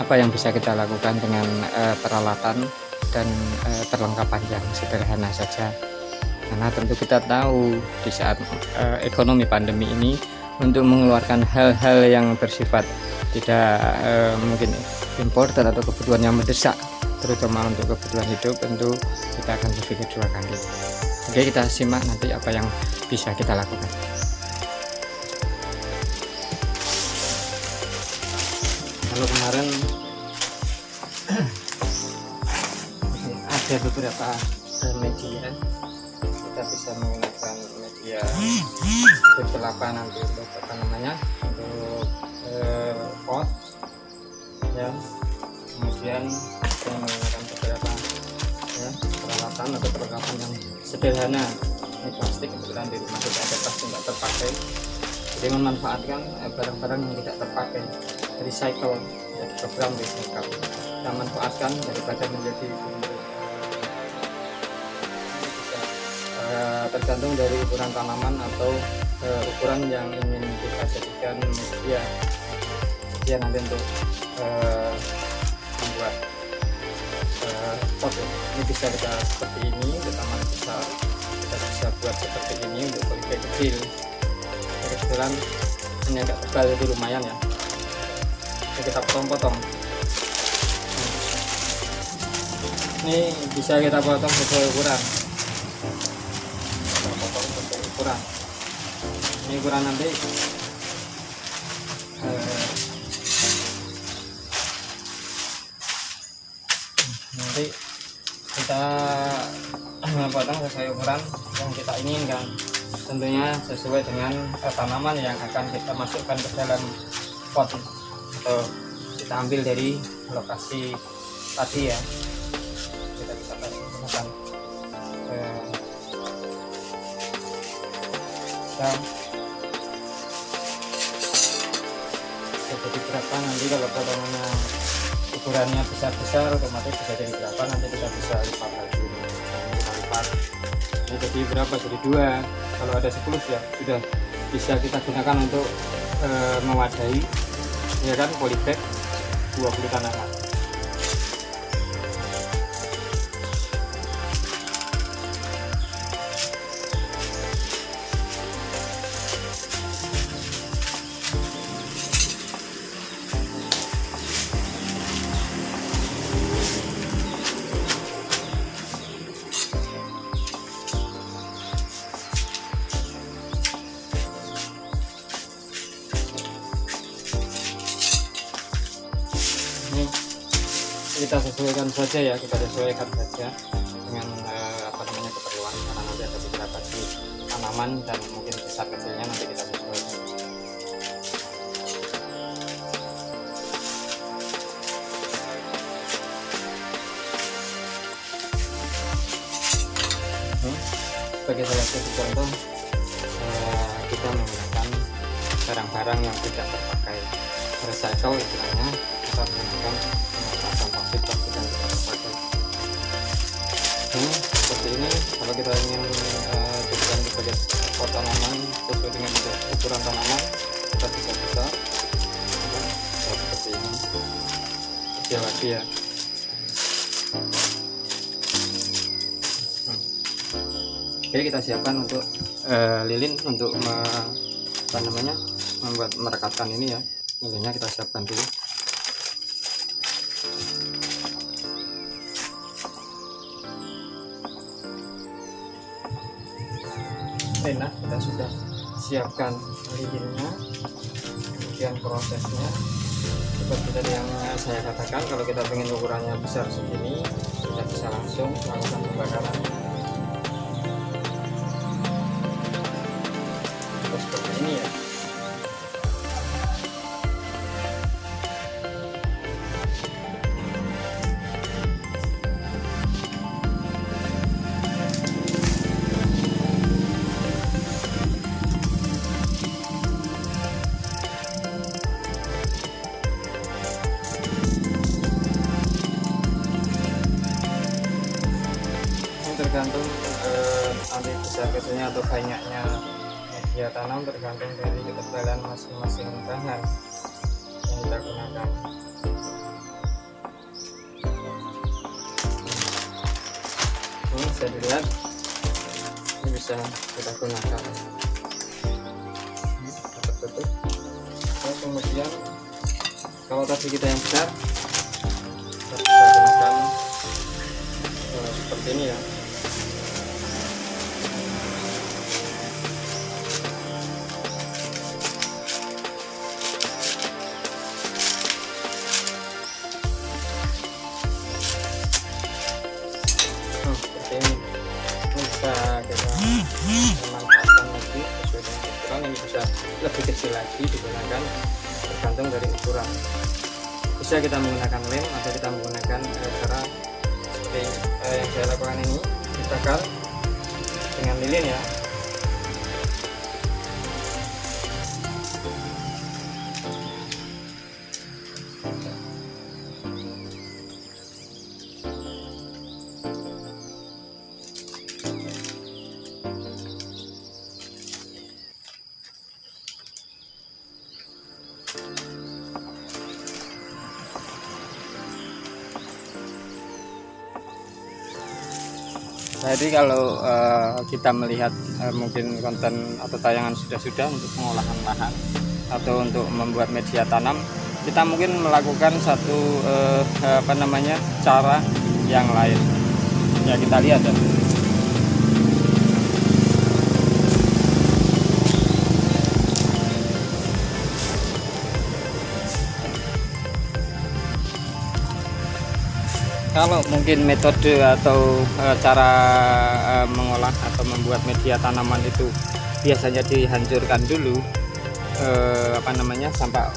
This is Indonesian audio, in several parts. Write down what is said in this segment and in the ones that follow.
apa yang bisa kita lakukan dengan peralatan dan perlengkapan yang sederhana saja. Karena tentu kita tahu di saat ekonomi pandemi ini, untuk mengeluarkan hal-hal yang bersifat tidak mungkin importer atau kebutuhan yang mendesak, terutama untuk kebutuhan hidup, tentu kita akan berpikir dua kali. Oke, kita simak nanti apa yang bisa kita lakukan. Kalau kemarin ada beberapa media, kita bisa menggunakan media kelapa nanti untuk apa namanya, untuk pot ya, kemudian kita menggunakan beberapa ya, peralatan atau perlengkapan yang sederhana. Ini plastik, kebetulan di rumah kita ada plastik tidak terpakai, jadi memanfaatkan barang-barang yang tidak terpakai, recycle ya, program recycle kita manfaatkan daripada menjadi tergantung dari ukuran tanaman atau ukuran yang ingin kita jadikan media nanti untuk membuat pot. Ini bisa kita seperti ini untuk taman besar, kita bisa buat seperti ini untuk politik kecil. Kebetulan ini agak tebal, jadi lumayan ya. Kita potong-potong. Ini bisa kita potong sesuai ukuran. Ini ukuran nanti kita potong sesuai ukuran yang kita inginkan, tentunya sesuai dengan tanaman yang akan kita masukkan ke dalam pot atau kita ambil dari lokasi tadi ya. Kita bisa menggunakan jadi berapa nanti kalau potongannya ukurannya besar-besar, otomatis bisa jadi berapa, nanti kita bisa lipat lagi. Kita lipat ini jadi berapa, jadi 2. Kalau ada 10 ya sudah bisa kita gunakan untuk mewadahi ya kan, polybag 20 tanaman. Kita sesuaikan saja ya, kita sesuaikan saja dengan apa namanya, keperluan, karena nanti ada beberapa di tanaman dan mungkin besar kecilnya nanti kita sesuaikan. Sebagai salah satu contoh, kita menggunakan barang-barang yang tidak terpakai, recycle istilahnya, kita menggunakan plastik yang tidak terpakai. Seperti ini, kalau kita ingin jadikan sebagai pot tanaman sesuai dengan ukuran tanaman, kita bisa seperti ini kecil lagi ya. Oke, kita siapkan untuk lilin untuk membuat merekatkan ini ya. Lilinnya kita siapkan dulu. Nah, kita sudah siapkan lilinnya, kemudian prosesnya seperti tadi yang saya katakan. Kalau kita ingin ukurannya besar segini, kita bisa langsung melakukan pembakaran seperti ini ya. Tergantung nanti besar kecilnya atau banyaknya media tanam, tergantung dari ketebalan masing-masing bahan yang kita gunakan. bisa dilihat ini bisa kita gunakan tertutup. Kemudian kalau tadi kita yang besar kita bisa gunakan seperti ini ya. Seperti ini bisa kita manfaatkan lagi sesuai dengan ukuran. Ini bisa lebih kecil lagi digunakan tergantung dari ukuran. Bisa kita menggunakan lem atau kita menggunakan cara seperti yang saya lakukan ini, dibakar dengan lilin ya. Jadi kalau kita melihat mungkin konten atau tayangan sudah untuk pengolahan lahan atau untuk membuat media tanam, kita mungkin melakukan satu cara yang lain. Ya kita lihat ya. Kalau mungkin metode atau cara mengolah atau membuat media tanaman itu biasanya dihancurkan dulu sampah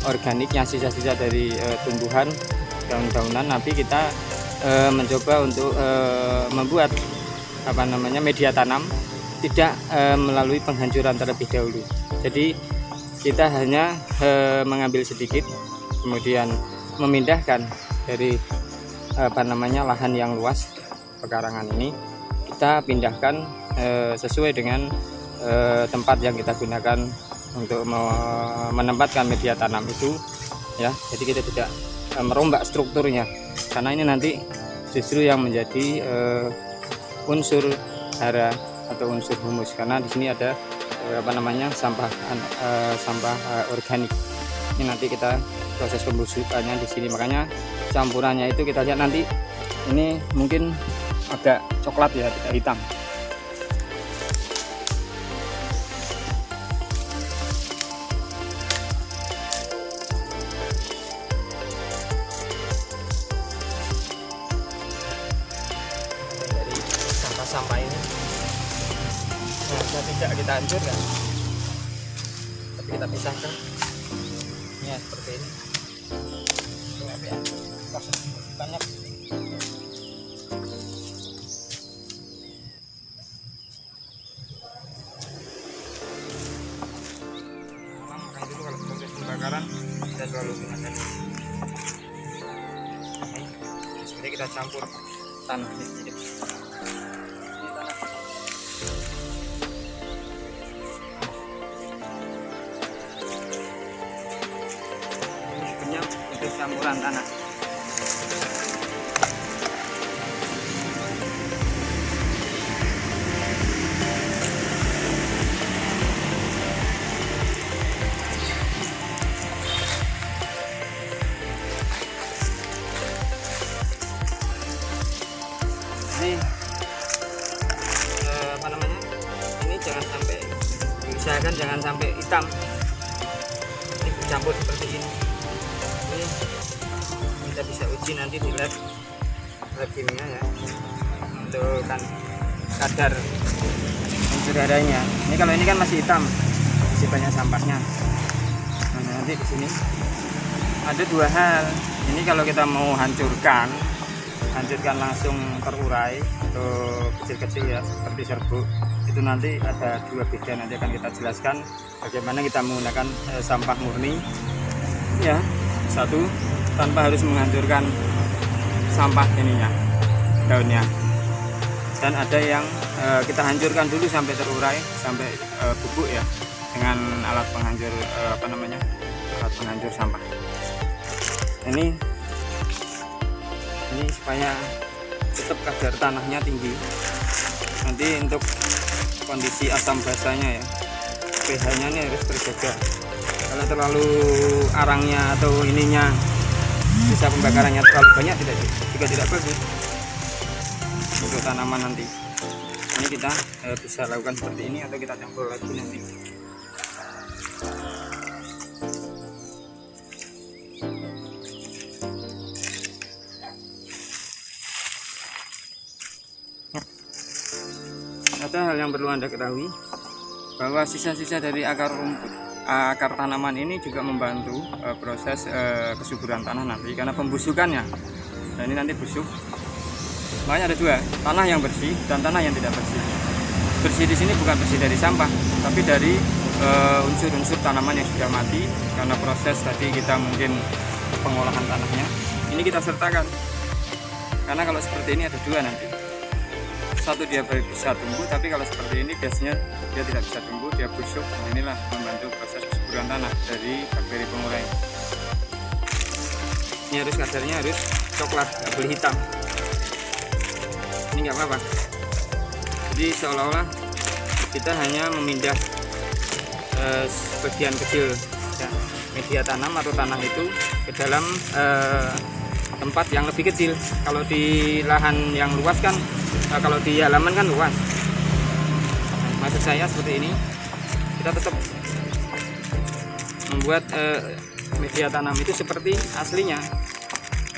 organiknya, sisa-sisa dari tumbuhan, daun-daunan. Nanti kita mencoba untuk membuat media tanam tidak melalui penghancuran terlebih dahulu. Jadi kita hanya mengambil sedikit, kemudian memindahkan dari lahan yang luas pekarangan ini, kita pindahkan sesuai dengan tempat yang kita gunakan untuk menempatkan media tanam itu ya. Jadi kita tidak merombak strukturnya, karena ini nanti justru yang menjadi unsur hara atau unsur humus, karena di sini ada sampah organik. Ini nanti kita proses pembusukannya di sini, makanya campurannya itu kita lihat nanti ini mungkin agak coklat ya, tidak hitam. Dari sampah-sampah ini tidak kita hancurkan, tapi kita pisahkan ya seperti ini. Banyak makan dulu kalau proses pembakaran kita selalu gunakan ini. Seperti kita campur tanah sedikit. Ini sebenarnya untuk campuran tanah. Ini jangan sampai, diusahakan jangan sampai hitam. Ini dicampur seperti ini. Ini kita bisa uji nanti di lab kimia ya, untuk kadar unsur haranya. Ini kalau ini kan masih hitam, masih banyak sampahnya. Nah, nanti di sini ada dua hal. Ini kalau kita mau hancurkan langsung terurai atau kecil-kecil ya, seperti serbuk, itu nanti ada dua beda. Nanti akan kita jelaskan bagaimana kita menggunakan sampah murni ya, satu tanpa harus menghancurkan sampah ininya, daunnya, dan ada yang kita hancurkan dulu sampai terurai, sampai bubuk ya, dengan alat penghancur alat penghancur sampah. Ini supaya tetap kadar tanahnya tinggi. Nanti untuk kondisi asam basanya ya, pH-nya ini harus terjaga. Kalau terlalu arangnya atau ininya sisa pembakarannya terlalu banyak juga tidak bagus untuk tanaman nanti. Ini kita bisa lakukan seperti ini atau kita campur lagi nanti. Ada hal yang perlu Anda ketahui, bahwa sisa-sisa dari akar tanaman ini juga membantu proses kesuburan tanah nanti karena pembusukannya. Nah, ini nanti busuk. Makanya ada dua, tanah yang bersih dan tanah yang tidak bersih. Bersih di sini bukan bersih dari sampah, tapi dari unsur-unsur tanaman yang sudah mati karena proses tadi kita mungkin pengolahan tanahnya. Ini kita sertakan. Karena kalau seperti ini ada dua nanti. Satu dia bisa tumbuh, tapi kalau seperti ini biasanya dia tidak bisa tumbuh, dia busuk. Nah, inilah membantu proses kesuburan tanah dari bakteri pengurai. Ini harus kadarnya harus coklat, nggak boleh hitam. Ini nggak apa-apa. Jadi seolah-olah kita hanya memindah sebagian kecil ya, media tanam atau tanah itu ke dalam tempat yang lebih kecil. Kalau di lahan yang luas kan, kalau di halaman kan luas. Maksud saya seperti ini, kita tetap membuat media tanam itu seperti aslinya,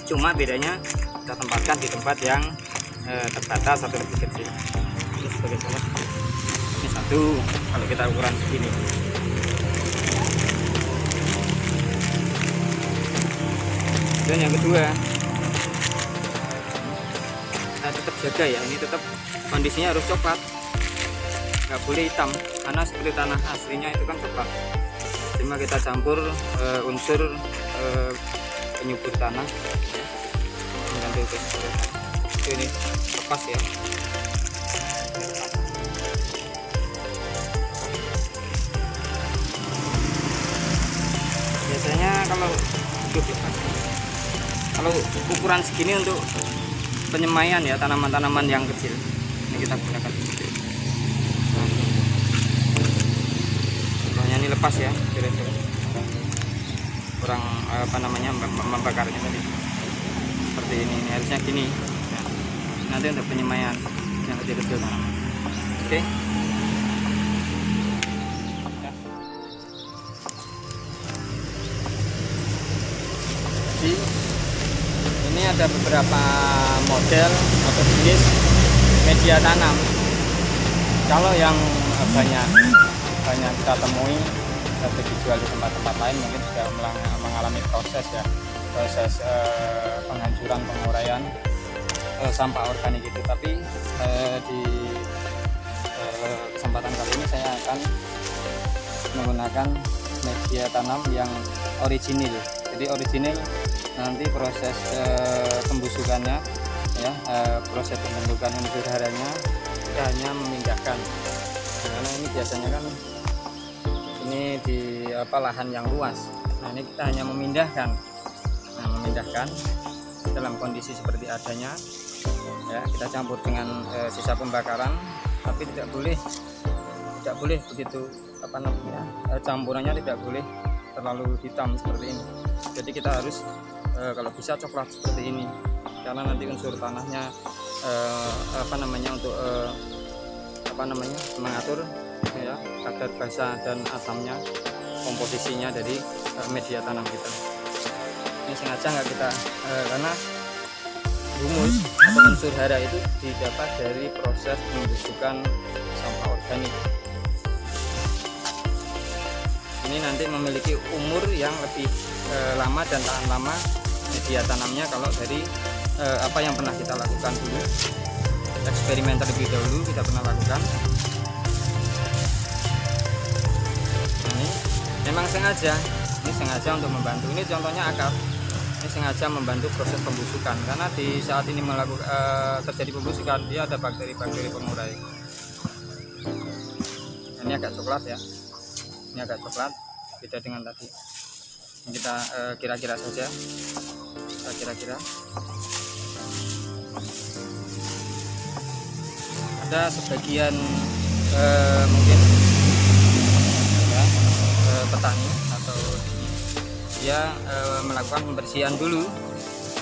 cuma bedanya kita tempatkan di tempat yang terbatas atau lebih kecil. Ini sebagai contoh, ini satu kalau kita ukuran segini. Dan yang kedua, tetap jaga ya, ini tetap kondisinya harus coklat, nggak boleh hitam, karena seperti tanah aslinya itu kan coklat. Cuma kita campur unsur penyubur tanah ya, mengambil kesuburan. Ini lepas ya. Biasanya kalau ukuran segini untuk penyemaian ya, tanaman-tanaman yang kecil ini kita gunakan. Contohnya ini lepas ya, kurang membakarnya tadi seperti ini harusnya gini ya. Nanti untuk penyemaian yang kecil-kecil tanaman. Oke. Jadi ini ada beberapa model atau jenis media tanam. Kalau yang banyak kita temui atau dijual di tempat-tempat lain, mungkin sudah mengalami proses penghancuran, penguraian sampah organik itu. Tapi di kesempatan kali ini saya akan menggunakan media tanam yang orisinil. Jadi orisinil nanti proses pembusukannya ya, proses pembentukan unsur haranya kita hanya memindahkan, karena ini biasanya kan ini di lahan yang luas. Nah, ini kita hanya memindahkan dalam kondisi seperti adanya ya, kita campur dengan sisa pembakaran, tapi tidak boleh begitu campurannya tidak boleh terlalu hitam seperti ini. Jadi kita harus kalau bisa coklat seperti ini, karena nanti unsur tanahnya untuk mengatur ya kadar basa dan asamnya, komposisinya dari media tanam kita. Ini sengaja nggak kita karena humus atau unsur hara itu didapat dari proses pembusukan sampah organik. Ini nanti memiliki umur yang lebih lama dan tahan lama media tanamnya kalau dari apa yang pernah kita lakukan dulu, eksperimen terlebih dahulu kita pernah lakukan. Ini memang sengaja untuk membantu. Ini contohnya akar, ini sengaja membantu proses pembusukan, karena di saat ini terjadi pembusukan dia ada bakteri-bakteri pengurai. Ini agak coklat ya, ini agak coklat, beda dengan tadi. Ini kita kira-kira saja, kita kira-kira. ada sebagian mungkin ya, petani atau dia melakukan pembersihan dulu.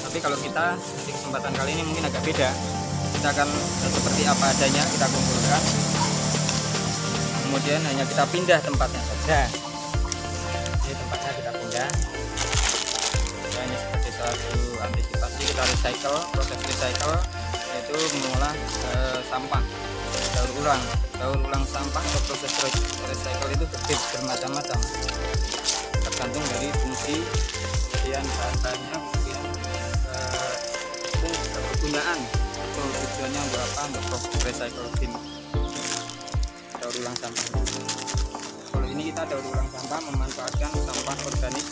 Tapi kalau kita di kesempatan kali ini mungkin agak beda. Kita akan seperti apa adanya kita kumpulkan, kemudian hanya kita pindah tempatnya saja. Jadi tempatnya kita pindah. Ya, ini sebagai satu antisipasi kita recycle, proses recycle yaitu mengolah sampah daur ulang sampah atau proses recycle itu bermacam-macam, tergantung dari fungsi, kemudian bahannya, kemudian kegunaan atau tujuannya untuk apa, untuk proses recycle bin daur ulang sampah. Kalau ini kita daur ulang sampah memanfaatkan sampah organik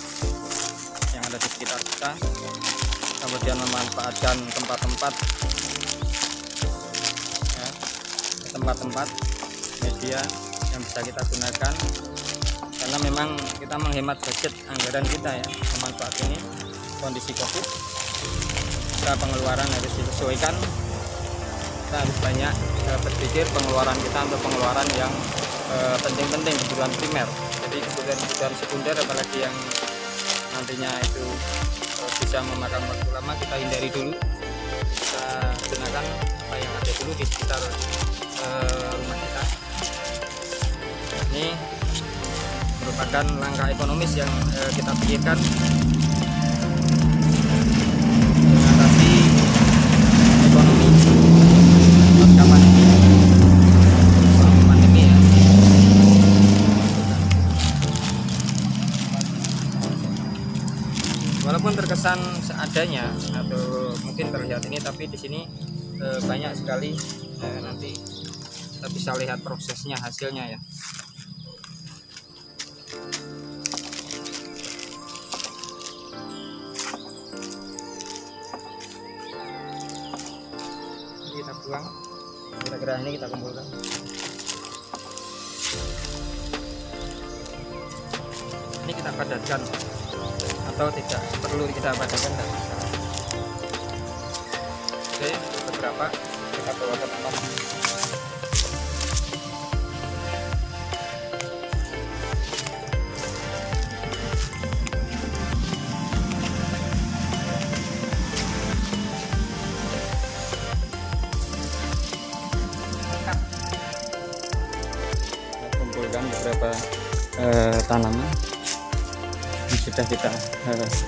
yang ada di sekitar kita, kemudian memanfaatkan tempat-tempat media yang bisa kita gunakan, karena memang kita menghemat budget anggaran kita ya. Memanfaat ini kondisi COVID, kita pengeluaran harus disesuaikan, kita harus banyak berpikir pengeluaran kita untuk pengeluaran yang penting-penting, kebutuhan primer. Jadi kebutuhan sekunder apalagi yang nantinya itu bisa memakan waktu lama, kita hindari dulu, kita gunakan apa yang ada dulu di sekitar rumah kita. Ini merupakan langkah ekonomis yang kita pikirkan mengatasi ekonomi pasca pandemi ya. Walaupun terkesan seadanya atau mungkin terlihat ini, tapi di sini banyak sekali nanti kita bisa lihat prosesnya, hasilnya ya. Ini kita buang, kira-kira ini kita kumpulkan. Ini kita padatkan atau tidak perlu kita padatkan, tidak masalah. Oke, beberapa kita bawa ke tempat. Kumpulkan beberapa tanaman yang sudah kita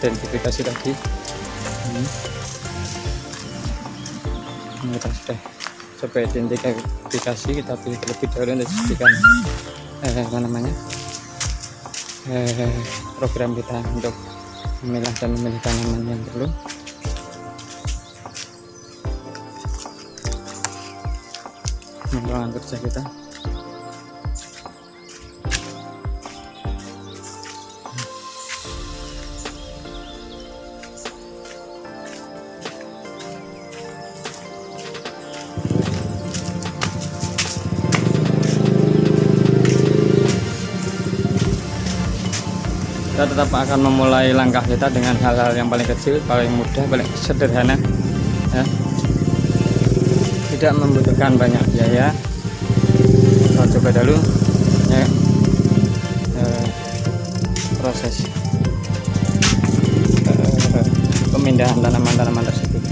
identifikasi tadi. Kita sudah coba identifikasi, kita pilih terlebih dahulu untuk dijadikan program kita untuk memilah dan memilih tanaman yang perlu. Ruangan kerja kita. Kita tetap akan memulai langkah kita dengan hal-hal yang paling kecil, paling mudah, paling sederhana ya. Tidak membutuhkan banyak biaya. Kita coba dulu ya, proses pemindahan tanaman-tanaman tersebut.